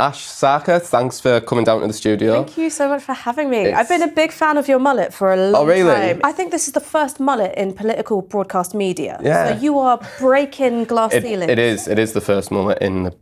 Ash Sarkar, thanks for coming down to the studio. Thank you so much for having me. I've been a big fan of your mullet for a long time. I think this is the first mullet in political broadcast media. Yeah. So you are breaking glass ceilings. It is the first mullet in the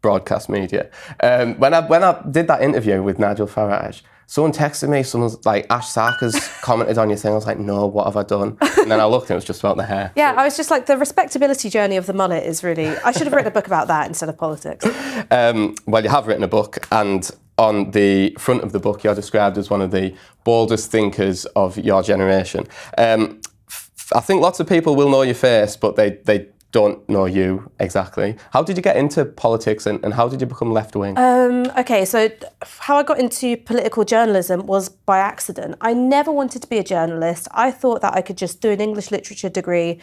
broadcast media. When I did that interview with Nigel Farage, someone texted me, someone's like, Ash Sarkar's commented on your thing. I was like, no, what have I done? And then I looked and it was just about the hair. Yeah, I was just like, the respectability journey of the mullet is really... I should have written a book about that instead of politics. Well, you have written a book, and on the front of the book, you're described as one of the boldest thinkers of your generation. I think lots of people will know your face, but they don't know you exactly. How did you get into politics and how did you become left-wing? Okay, so how I got into political journalism was by accident. I never wanted to be a journalist. I thought that I could just do an English literature degree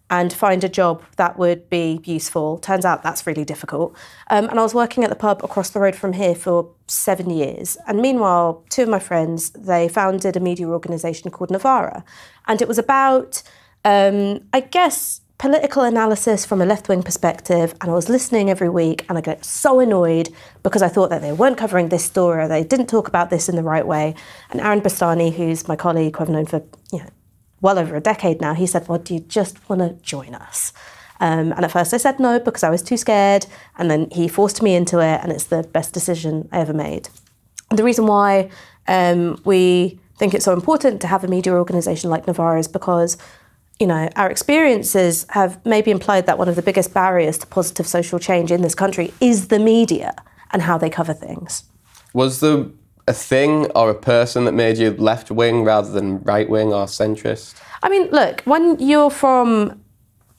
and find a job that would be useful. Turns out that's really difficult. And I was working at the pub across the road from here for 7 years. And meanwhile, two of my friends, they founded a media organisation called Novara. And it was about, I guess, political analysis from a left-wing perspective, and I was listening every week and I got so annoyed because I thought that they weren't covering this story or they didn't talk about this in the right way. And Aaron Bastani, who's my colleague who I've known for well over a decade now, he said, well, do you just want to join us? And at first I said no because I was too scared, and then he forced me into it, and it's the best decision I ever made. And the reason why we think it's so important to have a media organisation like Novara is because our experiences have maybe implied that one of the biggest barriers to positive social change in this country is the media and how they cover things. Was there a thing or a person that made you left-wing rather than right-wing or centrist? I mean, look, when you're from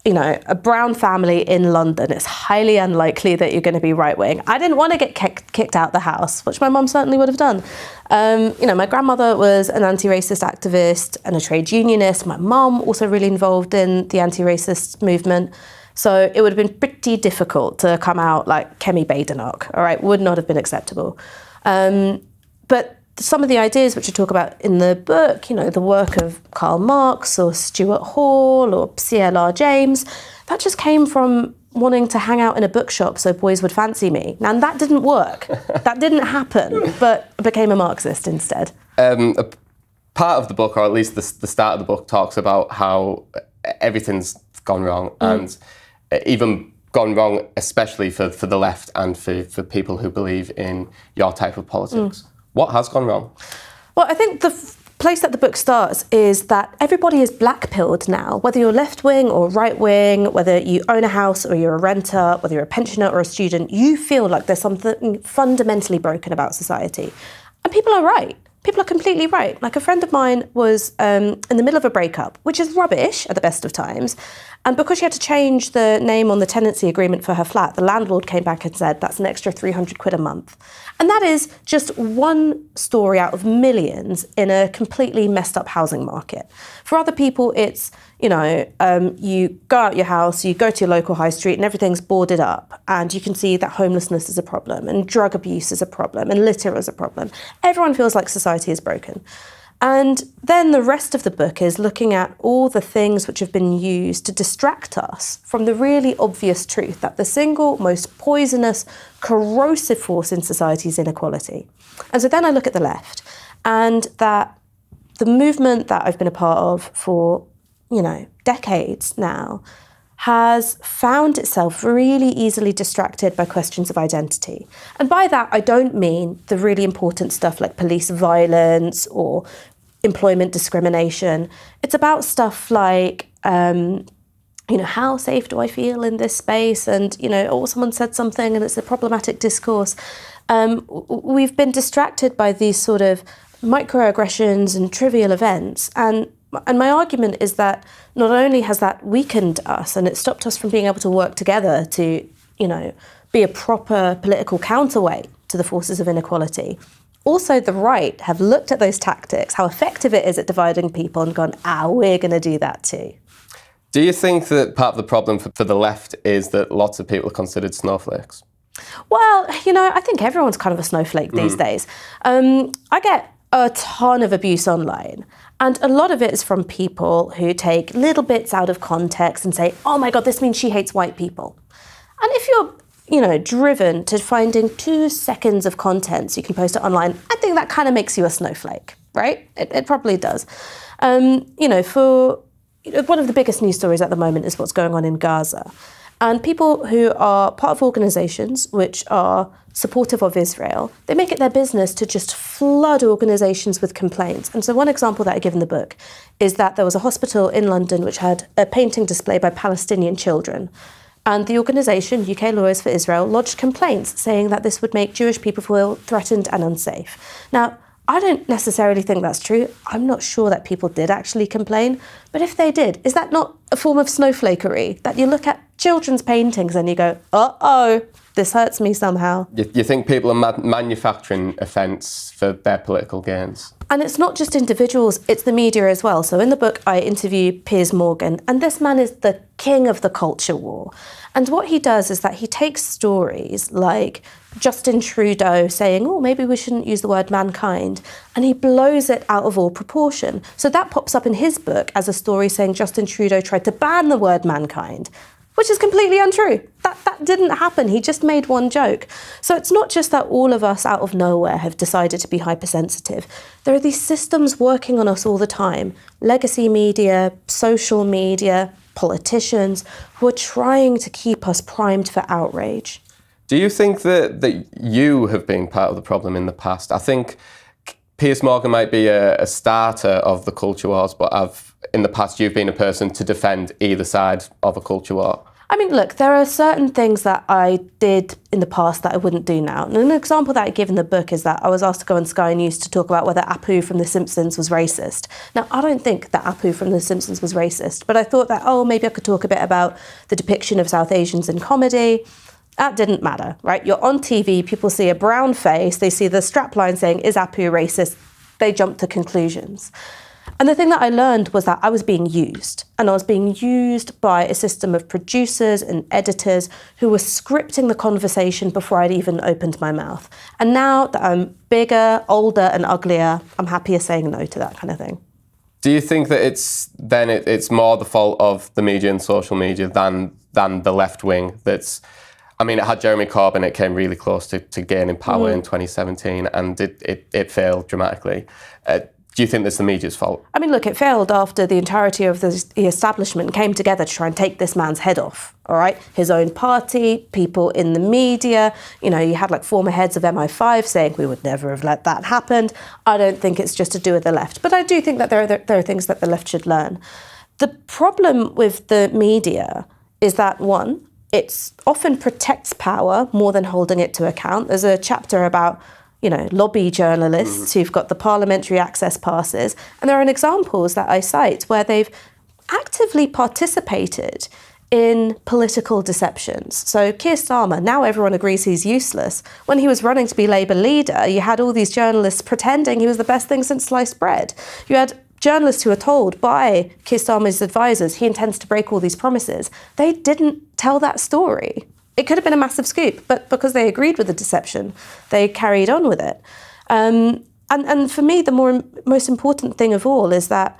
a brown family in London, it's highly unlikely that you're going to be right-wing. I didn't want to get kicked out the house, which my mum certainly would have done. My grandmother was an anti-racist activist and a trade unionist. My mum also really involved in the anti-racist movement. So it would have been pretty difficult to come out like Kemi Badenoch, all right? Would not have been acceptable. But some of the ideas which I talk about in the book, the work of Karl Marx or Stuart Hall or C.L.R. James, that just came from wanting to hang out in a bookshop so boys would fancy me. Now, that didn't work. That didn't happen, but I became a Marxist instead. A part of the book, or at least the start of the book, talks about how everything's gone wrong and even gone wrong, especially for the left and for people who believe in your type of politics. What has gone wrong? Well, I think the place that the book starts is that everybody is black-pilled now, whether you're left-wing or right-wing, whether you own a house or you're a renter, whether you're a pensioner or a student, you feel like there's something fundamentally broken about society. And people are right. People are completely right. Like, a friend of mine was in the middle of a breakup, which is rubbish at the best of times. And because she had to change the name on the tenancy agreement for her flat, the landlord came back and said, that's an extra 300 quid a month. And that is just one story out of millions in a completely messed up housing market. For other people, it's, you go out your house, you go to your local high street and everything's boarded up. And you can see that homelessness is a problem and drug abuse is a problem and litter is a problem. Everyone feels like society is broken. And then the rest of the book is looking at all the things which have been used to distract us from the really obvious truth that the single most poisonous, corrosive force in society is inequality. And so then I look at the left, and that the movement that I've been a part of for, decades now has found itself really easily distracted by questions of identity. And by that, I don't mean the really important stuff like police violence or employment discrimination. It's about stuff like, how safe do I feel in this space? And, someone said something and it's a problematic discourse. We've been distracted by these sort of microaggressions and trivial events. And my argument is that not only has that weakened us and it stopped us from being able to work together to, be a proper political counterweight to the forces of inequality, also the right have looked at those tactics, how effective it is at dividing people, and gone, we're going to do that too. Do you think that part of the problem for the left is that lots of people are considered snowflakes? Well, I think everyone's kind of a snowflake these days. I get a ton of abuse online. And a lot of it is from people who take little bits out of context and say, oh my God, this means she hates white people. And if you're driven to finding 2 seconds of content so you can post it online, I think that kind of makes you a snowflake, right? It probably does. For one of the biggest news stories at the moment is what's going on in Gaza. And people who are part of organisations which are supportive of Israel, they make it their business to just flood organisations with complaints. And so one example that I give in the book is that there was a hospital in London which had a painting display by Palestinian children. And the organisation, UK Lawyers for Israel, lodged complaints saying that this would make Jewish people feel threatened and unsafe. Now, I don't necessarily think that's true. I'm not sure that people did actually complain. But if they did, is that not a form of snowflakery? That you look at children's paintings and you go, uh-oh, this hurts me somehow. You think people are manufacturing offence for their political gains? And it's not just individuals, it's the media as well. So in the book, I interview Piers Morgan, and this man is the king of the culture war. And what he does is that he takes stories like Justin Trudeau saying, oh, maybe we shouldn't use the word mankind, and he blows it out of all proportion. So that pops up in his book as a story saying Justin Trudeau tried to ban the word mankind, which is completely untrue. That didn't happen. He just made one joke. So it's not just that all of us out of nowhere have decided to be hypersensitive. There are these systems working on us all the time. Legacy media, social media, politicians who are trying to keep us primed for outrage. Do you think that you have been part of the problem in the past? I think Piers Morgan might be a starter of the culture wars, but in the past you've been a person to defend either side of a culture war. I mean, look, there are certain things that I did in the past that I wouldn't do now. And an example that I give in the book is that I was asked to go on Sky News to talk about whether Apu from The Simpsons was racist. Now, I don't think that Apu from The Simpsons was racist, but I thought that, maybe I could talk a bit about the depiction of South Asians in comedy. That didn't matter, right? You're on TV, people see a brown face, they see the strapline saying, is Apu racist? They jump to conclusions. And the thing that I learned was that I was being used. And I was being used by a system of producers and editors who were scripting the conversation before I'd even opened my mouth. And now that I'm bigger, older and uglier, I'm happier saying no to that kind of thing. Do you think that it's more the fault of the media and social media than the left wing that's... I mean, it had Jeremy Corbyn, it came really close to gaining power in 2017 and it failed dramatically. Do you think that's the media's fault? I mean, look, it failed after the entirety of the establishment came together to try and take this man's head off, all right? His own party, people in the media, you had like former heads of MI5 saying we would never have let that happen. I don't think it's just to do with the left, but I do think that there are things that the left should learn. The problem with the media is that, one, it often protects power more than holding it to account. There's a chapter about lobby journalists who've got the parliamentary access passes. And there are examples that I cite where they've actively participated in political deceptions. So Keir Starmer, now everyone agrees he's useless. When he was running to be Labour leader, you had all these journalists pretending he was the best thing since sliced bread. You had journalists who were told by Keir Starmer's advisors he intends to break all these promises. They didn't tell that story. It could have been a massive scoop, but because they agreed with the deception, they carried on with it. And for me, the most important thing of all is that,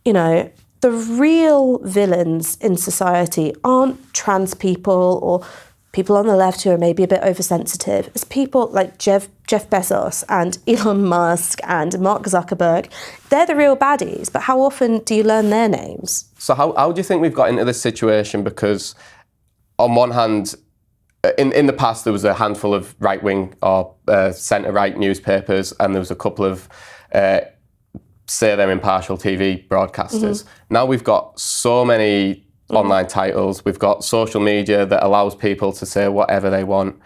the real villains in society aren't trans people or people on the left who are maybe a bit oversensitive. It's people like Jeff Bezos and Elon Musk and Mark Zuckerberg. They're the real baddies, but how often do you learn their names? So how do you think we've got into this situation? Because on one hand, in the past, there was a handful of right-wing or centre-right newspapers, and there was a couple of, say they're impartial TV broadcasters. Now we've got so many online titles, we've got social media that allows people to say whatever they want,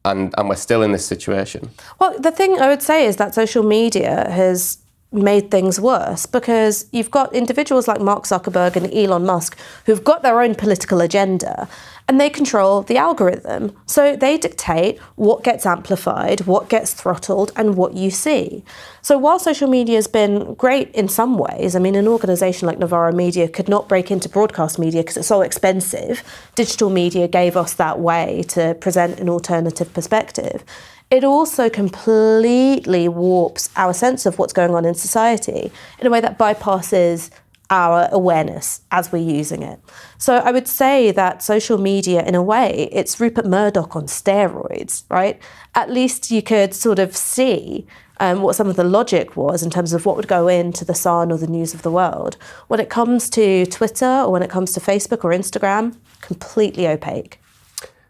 and we're still in this situation. Well, the thing I would say is that social media has made things worse because you've got individuals like Mark Zuckerberg and Elon Musk who've got their own political agenda and they control the algorithm. So they dictate what gets amplified, what gets throttled and what you see. So while social media has been great in some ways, I mean, an organisation like Novara Media could not break into broadcast media because it's so expensive. Digital media gave us that way to present an alternative perspective. It also completely warps our sense of what's going on in society in a way that bypasses our awareness as we're using it. So I would say that social media, in a way, it's Rupert Murdoch on steroids, right? At least you could sort of see what some of the logic was in terms of what would go into the Sun or the News of the World. When it comes to Twitter or when it comes to Facebook or Instagram, completely opaque.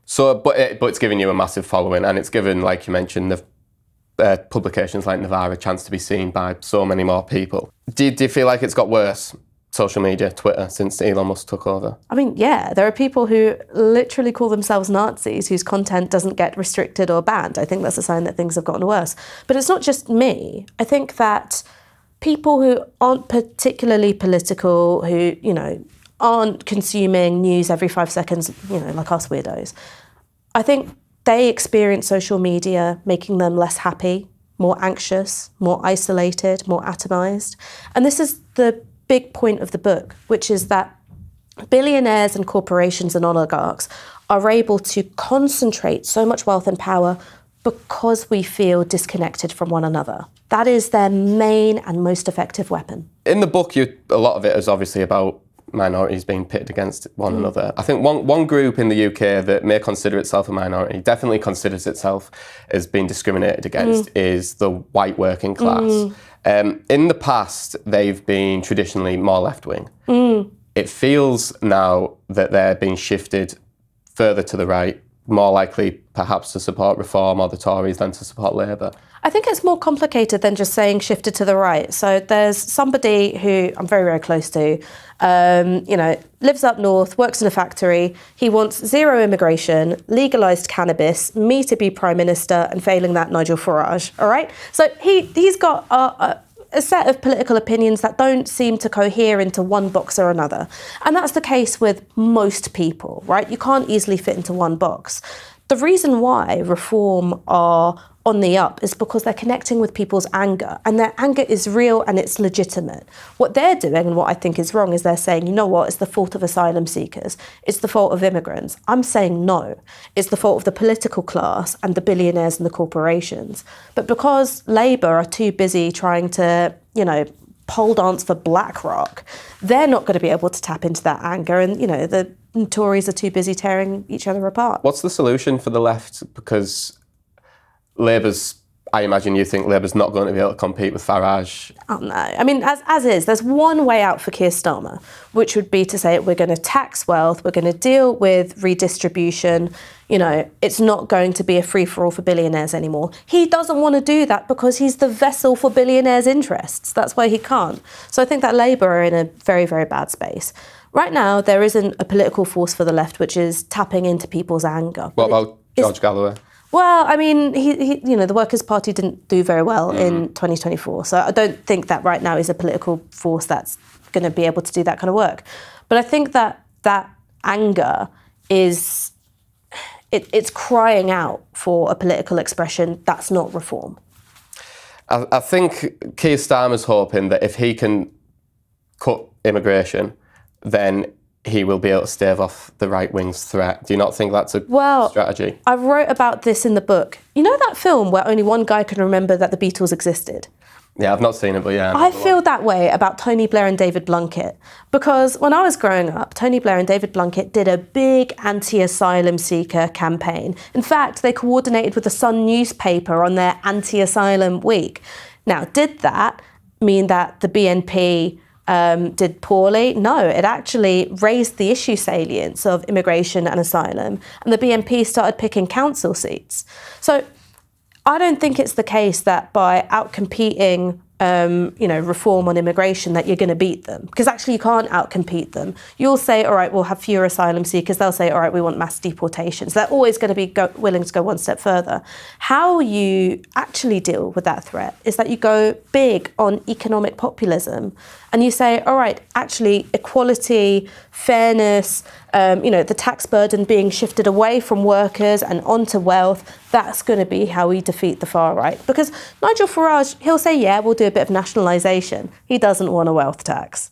So, but it's given you a massive following, and it's given, like you mentioned, the publications like Navarre a chance to be seen by so many more people. Do you feel like it's got worse, social media, Twitter, since Elon Musk took over? I mean, yeah, there are people who literally call themselves Nazis whose content doesn't get restricted or banned. I think that's a sign that things have gotten worse. But it's not just me. I think that people who aren't particularly political, who, aren't consuming news every 5 seconds, like us weirdos, I think they experience social media making them less happy, more anxious, more isolated, more atomized. And this is the big point of the book, which is that billionaires and corporations and oligarchs are able to concentrate so much wealth and power because we feel disconnected from one another. That is their main and most effective weapon. In the book, a lot of it is obviously about minorities being pitted against one another. I think one group in the UK that may consider itself a minority, definitely considers itself as being discriminated against, is the white working class. In the past, they've been traditionally more left-wing. It feels now that they're being shifted further to the right, more likely perhaps to support Reform or the Tories than to support Labour. I think it's more complicated than just saying shifted to the right. So there's somebody who I'm very, very close to, lives up north, works in a factory. He wants zero immigration, legalised cannabis, me to be Prime Minister, and failing that, Nigel Farage, all right? So he's got a set of political opinions that don't seem to cohere into one box or another. And that's the case with most people, right? You can't easily fit into one box. The reason why Reform are on the up is because they're connecting with people's anger, and their anger is real and it's legitimate. What they're doing, and what I think is wrong, is they're saying, you know what, it's the fault of asylum seekers, it's the fault of immigrants. I'm saying no, it's the fault of the political class and the billionaires and the corporations. But because Labour are too busy trying to, pole dance for BlackRock, they're not going to be able to tap into that anger, and, the Tories are too busy tearing each other apart. What's the solution for the left? Because I imagine you think Labour's not going to be able to compete with Farage. Oh no, I mean, as is, there's one way out for Keir Starmer, which would be to say we're going to tax wealth, we're going to deal with redistribution, it's not going to be a free-for-all for billionaires anymore. He doesn't want to do that because he's the vessel for billionaires' interests. That's why he can't. So I think that Labour are in a very, very bad space. Right now, there isn't a political force for the left which is tapping into people's anger. What about George Galloway? Well, I mean, he the Workers' Party didn't do very well in 2024. So I don't think that right now is a political force that's going to be able to do that kind of work. But I think that anger is, it's crying out for a political expression that's not Reform. I think Keir Starmer's hoping that if he can cut immigration, then he will be able to stave off the right wing's threat. Do you not think that's a strategy? I wrote about this in the book. You know that film where only one guy can remember that the Beatles existed? Yeah, I've not seen it, but yeah. I feel that way about Tony Blair and David Blunkett. Because when I was growing up, Tony Blair and David Blunkett did a big anti-asylum seeker campaign. In fact, they coordinated with the Sun newspaper on their anti-asylum week. Now, did that mean that the BNP did poorly? No, it actually raised the issue salience of immigration and asylum, and the BNP started picking council seats. So I don't think it's the case that by outcompeting Reform on immigration that you're going to beat them, because actually you can't outcompete them. You'll say, all right, we'll have fewer asylum seekers. They'll say, all right, we want mass deportations. They're always going to be willing to go one step further. How you actually deal with that threat is that you go big on economic populism, and you say, all right, actually equality, fairness, the tax burden being shifted away from workers and onto wealth, that's going to be how we defeat the far right. Because Nigel Farage, he'll say, yeah, we'll do a bit of nationalisation. He doesn't want a wealth tax.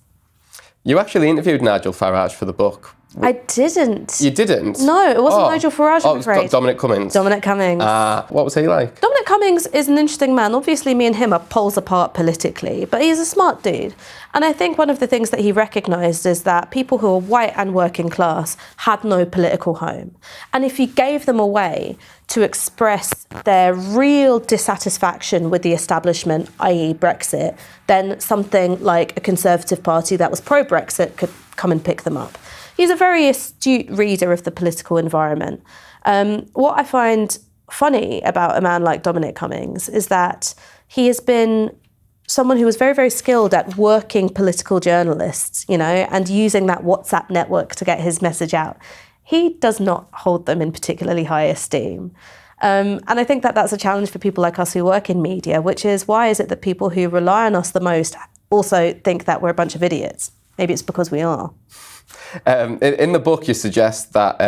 You actually interviewed Nigel Farage for the book. I didn't. You didn't? No, it wasn't Nigel Farage, I'm afraid. It was Dominic Cummings. Dominic Cummings. What was he like? Dominic Cummings is an interesting man. Obviously, me and him are poles apart politically, but he's a smart dude. And I think one of the things that he recognised is that people who are white and working class had no political home. And if you gave them a way to express their real dissatisfaction with the establishment, i.e. Brexit, then something like a Conservative Party that was pro-Brexit could come and pick them up. He's a very astute reader of the political environment. What I find funny about a man like Dominic Cummings is that he has been someone who was very, very skilled at working political journalists, and using that WhatsApp network to get his message out. He does not hold them in particularly high esteem. And I think that that's a challenge for people like us who work in media, which is, why is it that people who rely on us the most also think that we're a bunch of idiots? Maybe it's because we are. In the book, you suggest that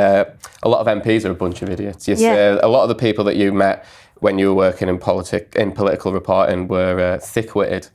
a lot of MPs are a bunch of idiots. You say a lot of the people that you met when you were working in political reporting were thick-witted.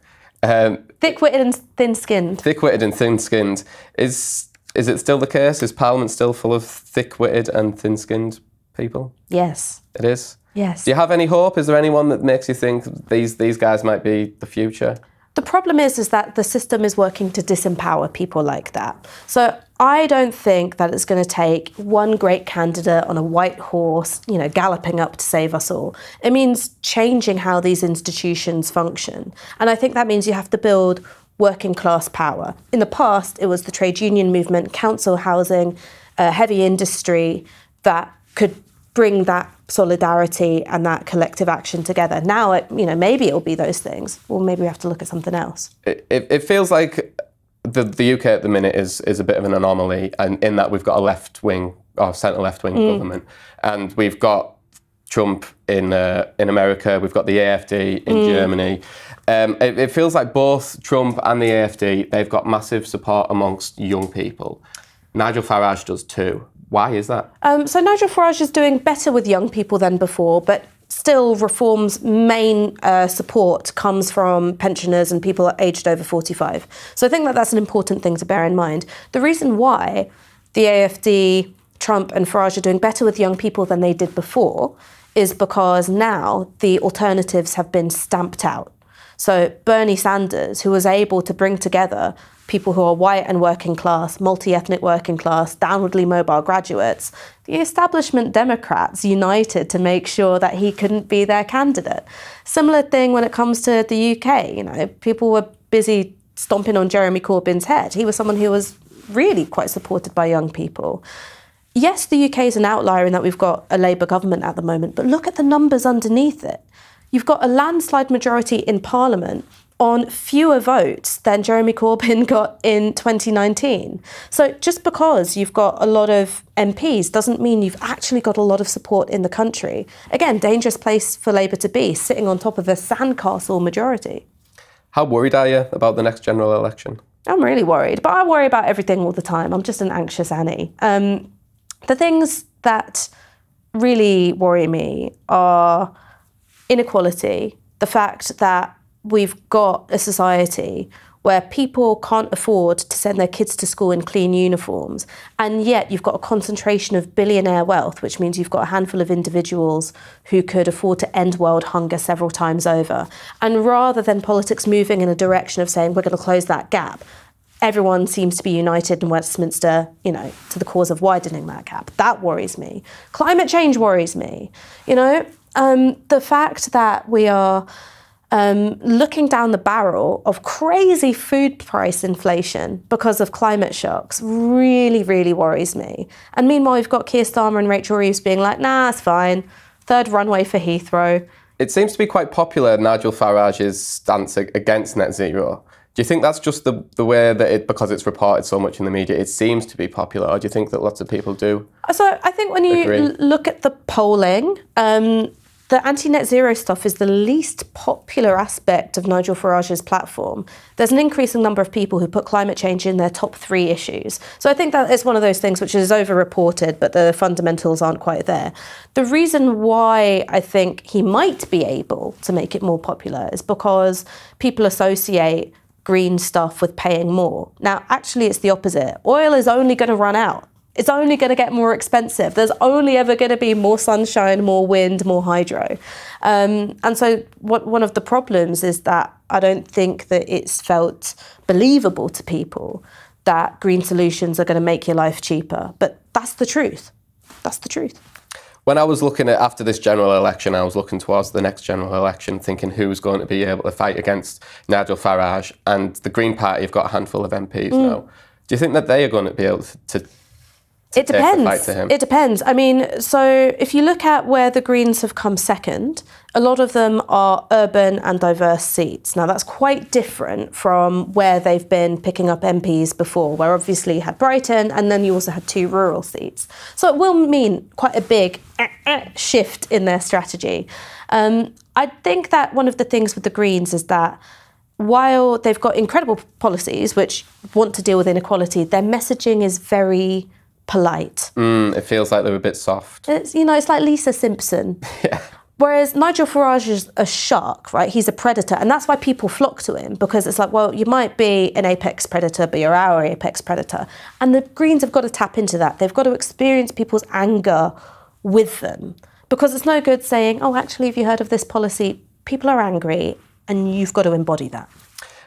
Thick-witted and thin-skinned. Thick-witted and thin-skinned. Is it still the case? Is Parliament still full of thick-witted and thin-skinned people? Yes. It is? Yes. Do you have any hope? Is there anyone that makes you think these guys might be the future? The problem is that the system is working to disempower people like that. So I don't think that it's going to take one great candidate on a white horse, galloping up to save us all. It means changing how these institutions function. And I think that means you have to build working class power. In the past, it was the trade union movement, council housing, heavy industry that could bring that solidarity and that collective action together. Now, maybe it'll be those things, or maybe we have to look at something else. It feels like the UK at the minute is a bit of an anomaly, and in that we've got a left-wing or centre-left-wing government, and we've got Trump in America, we've got the AfD in Germany. It feels like both Trump and the AfD, they've got massive support amongst young people. Nigel Farage does too. Why is that? So Nigel Farage is doing better with young people than before, but still Reform's main support comes from pensioners and people aged over 45. So I think that that's an important thing to bear in mind. The reason why the AfD, Trump and Farage are doing better with young people than they did before is because now the alternatives have been stamped out. So Bernie Sanders, who was able to bring together people who are white and working class, multi-ethnic working class, downwardly mobile graduates, the establishment Democrats united to make sure that he couldn't be their candidate. Similar thing when it comes to the UK, people were busy stomping on Jeremy Corbyn's head. He was someone who was really quite supported by young people. Yes, the UK is an outlier in that we've got a Labour government at the moment, but look at the numbers underneath it. You've got a landslide majority in Parliament on fewer votes than Jeremy Corbyn got in 2019. So just because you've got a lot of MPs doesn't mean you've actually got a lot of support in the country. Again, dangerous place for Labour to be, sitting on top of a sandcastle majority. How worried are you about the next general election? I'm really worried, but I worry about everything all the time. I'm just an anxious Annie. The things that really worry me are inequality, the fact that we've got a society where people can't afford to send their kids to school in clean uniforms, and yet you've got a concentration of billionaire wealth, which means you've got a handful of individuals who could afford to end world hunger several times over. And rather than politics moving in a direction of saying we're going to close that gap, everyone seems to be united in Westminster, to the cause of widening that gap. That worries me. Climate change worries me. The fact that we are looking down the barrel of crazy food price inflation because of climate shocks really, really worries me. And meanwhile, we've got Keir Starmer and Rachel Reeves being like, nah, it's fine. Third runway for Heathrow. It seems to be quite popular, Nigel Farage's stance against net zero. Do you think that's just the way that because it's reported so much in the media, it seems to be popular, or do you think that lots of people do? So I think when you look at the polling, the anti-net zero stuff is the least popular aspect of Nigel Farage's platform. There's an increasing number of people who put climate change in their top 3 issues. So I think that is one of those things which is over-reported, but the fundamentals aren't quite there. The reason why I think he might be able to make it more popular is because people associate green stuff with paying more. Now, actually, it's the opposite. Oil is only going to run out. It's only going to get more expensive. There's only ever going to be more sunshine, more wind, more hydro. And so one of the problems is that I don't think that it's felt believable to people that green solutions are going to make your life cheaper. But that's the truth. That's the truth. When I was looking at, after this general election, I was looking towards the next general election, thinking who was going to be able to fight against Nigel Farage. And the Green Party have got a handful of MPs now. Do you think that they are going to be able to it depends. take the fight to him? It depends. I mean, so if you look at where the Greens have come second, a lot of them are urban and diverse seats. Now, that's quite different from where they've been picking up MPs before, where obviously you had Brighton and then you also had 2 rural seats. So it will mean quite a big shift in their strategy. I think that one of the things with the Greens is that while they've got incredible policies which want to deal with inequality, their messaging is very polite. It feels like they're a bit soft. It's like Lisa Simpson. Yeah. Whereas Nigel Farage is a shark, right? He's a predator. And that's why people flock to him, because it's like, well, you might be an apex predator, but you're our apex predator. And the Greens have got to tap into that. They've got to experience people's anger with them. Because it's no good saying, oh, actually, have you heard of this policy? People are angry, and you've got to embody that.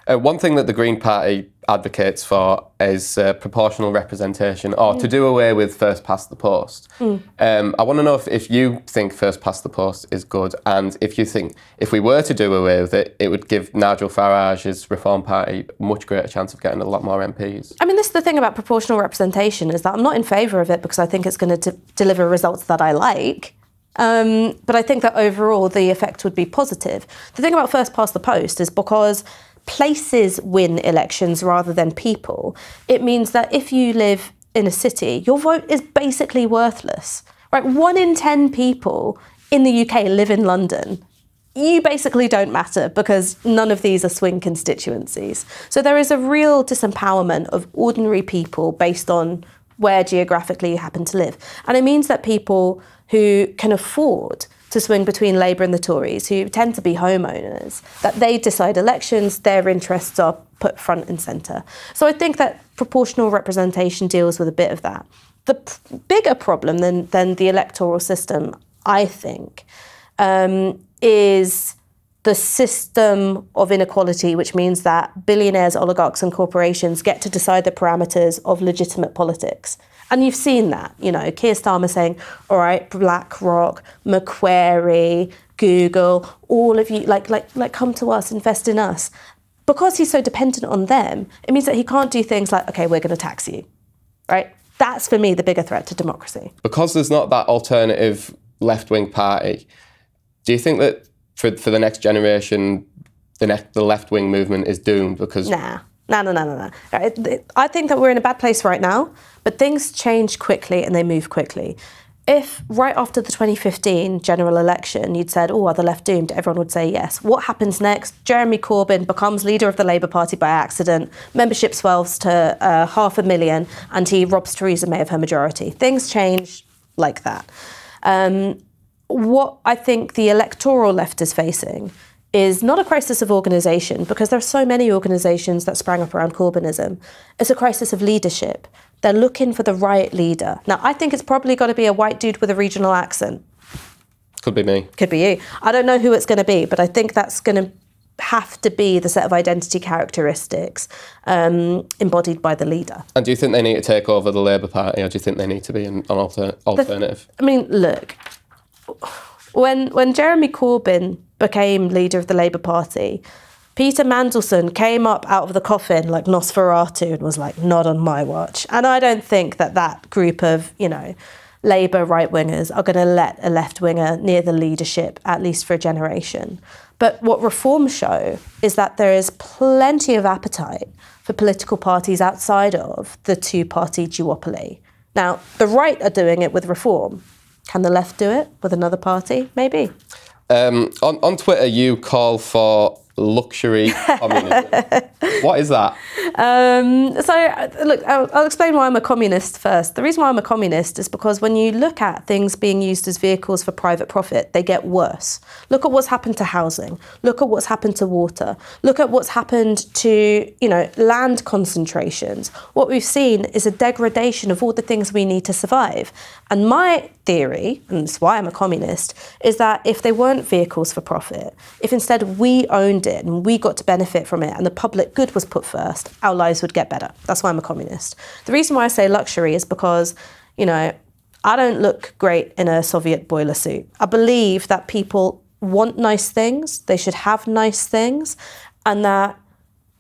One thing that the Green Party advocates for is proportional representation, or to do away with first past the post. I want to know if you think first past the post is good, and if you think if we were to do away with it, it would give Nigel Farage's Reform Party a much greater chance of getting a lot more MPs. I mean, this is the thing about proportional representation, is that I'm not in favour of it because I think it's going to deliver results that I like. But I think that overall the effect would be positive. The thing about first past the post is because places win elections rather than people, it means that if you live in a city, your vote is basically worthless. Right? 1 in 10 people in the UK live in London. You basically don't matter because none of these are swing constituencies. So there is a real disempowerment of ordinary people based on where geographically you happen to live. And it means that people who can afford to swing between Labour and the Tories, who tend to be homeowners, that they decide elections, their interests are put front and centre. So I think that proportional representation deals with a bit of that. The bigger problem than the electoral system, I think, is the system of inequality, which means that billionaires, oligarchs and corporations get to decide the parameters of legitimate politics. And you've seen that, Keir Starmer saying, all right, BlackRock, Macquarie, Google, all of you, like come to us, invest in us. Because he's so dependent on them, it means that he can't do things like, okay, we're going to tax you, right? That's, for me, the bigger threat to democracy. Because there's not that alternative left-wing party, do you think that for the next generation, the left-wing movement is doomed? Because No. I think that we're in a bad place right now, but things change quickly and they move quickly. If right after the 2015 general election you'd said, oh, are the left doomed? Everyone would say yes. What happens next? Jeremy Corbyn becomes leader of the Labour Party by accident, membership swells to 500,000 and he robs Theresa May of her majority. Things change like that. What I think the electoral left is facing is not a crisis of organisation, because there are so many organisations that sprang up around Corbynism. It's a crisis of leadership. They're looking for the right leader. Now, I think it's probably got to be a white dude with a regional accent. Could be me. Could be you. I don't know who it's going to be, but I think that's going to have to be the set of identity characteristics embodied by the leader. And do you think they need to take over the Labour Party, or do you think they need to be an alternative? I mean, look, when Jeremy Corbyn became leader of the Labour Party, Peter Mandelson came up out of the coffin like Nosferatu and was like, not on my watch. And I don't think that group of, Labour right-wingers are going to let a left-winger near the leadership, at least for a generation. But what reforms show is that there is plenty of appetite for political parties outside of the two-party duopoly. Now, the right are doing it with reform. Can the left do it with another party? Maybe. On Twitter, you call for luxury communism. What is that? Look, I'll explain why I'm a communist first. The reason why I'm a communist is because when you look at things being used as vehicles for private profit, they get worse. Look at what's happened to housing. Look at what's happened to water. Look at what's happened to, land concentrations. What we've seen is a degradation of all the things we need to survive. And my theory, and that's why I'm a communist, is that if they weren't vehicles for profit, if instead we owned it and we got to benefit from it and the public good was put first, our lives would get better. That's why I'm a communist. The reason why I say luxury is because, I don't look great in a Soviet boiler suit. I believe that people want nice things, they should have nice things, and that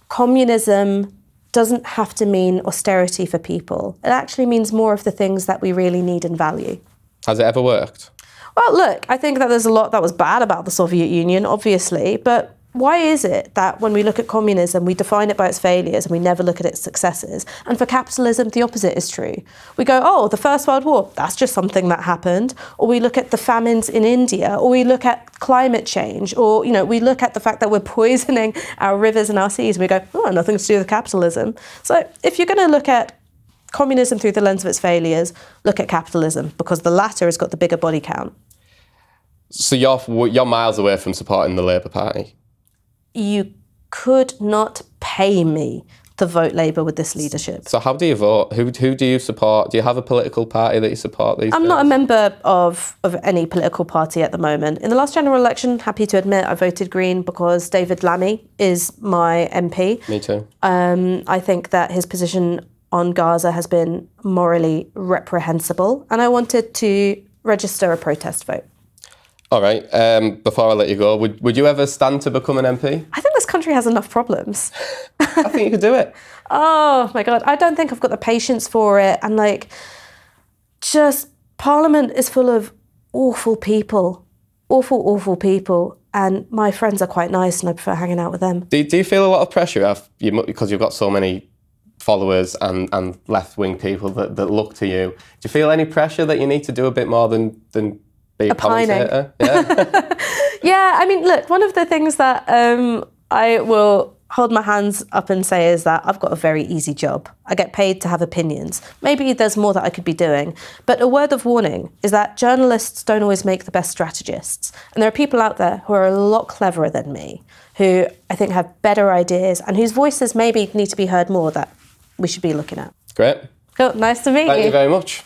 communism doesn't have to mean austerity for people. It actually means more of the things that we really need and value. Has it ever worked? Well, look, I think that there's a lot that was bad about the Soviet Union, obviously, but why is it that when we look at communism, we define it by its failures and we never look at its successes? And for capitalism, the opposite is true. We go, oh, the First World War, that's just something that happened. Or we look at the famines in India, or we look at climate change, or, we look at the fact that we're poisoning our rivers and our seas, and we go, oh, nothing to do with capitalism. So if you're going to look at communism through the lens of its failures, look at capitalism, because the latter has got the bigger body count. So you're miles away from supporting the Labour Party? You could not pay me to vote Labour with this leadership. So how do you vote? Who do you support? Do you have a political party that you support these days? I'm not a member of any political party at the moment. In the last general election, happy to admit, I voted Green because David Lammy is my MP. Me too. I think that his position on Gaza has been morally reprehensible, and I wanted to register a protest vote. All right. Before I let you go, would you ever stand to become an MP? I think this country has enough problems. I think you could do it. Oh my God, I don't think I've got the patience for it. And just Parliament is full of awful people, awful people. And my friends are quite nice and I prefer hanging out with them. Do you feel a lot of pressure because you've got so many followers and left-wing people that look to you? Do you feel any pressure that you need to do a bit more than be a commentator? Yeah. Yeah, I mean, look, one of the things that I will hold my hands up and say is that I've got a very easy job. I get paid to have opinions. Maybe there's more that I could be doing. But a word of warning is that journalists don't always make the best strategists. And there are people out there who are a lot cleverer than me, who I think have better ideas and whose voices maybe need to be heard more that we should be looking at. Great. Cool, nice to meet you. Thank you very much.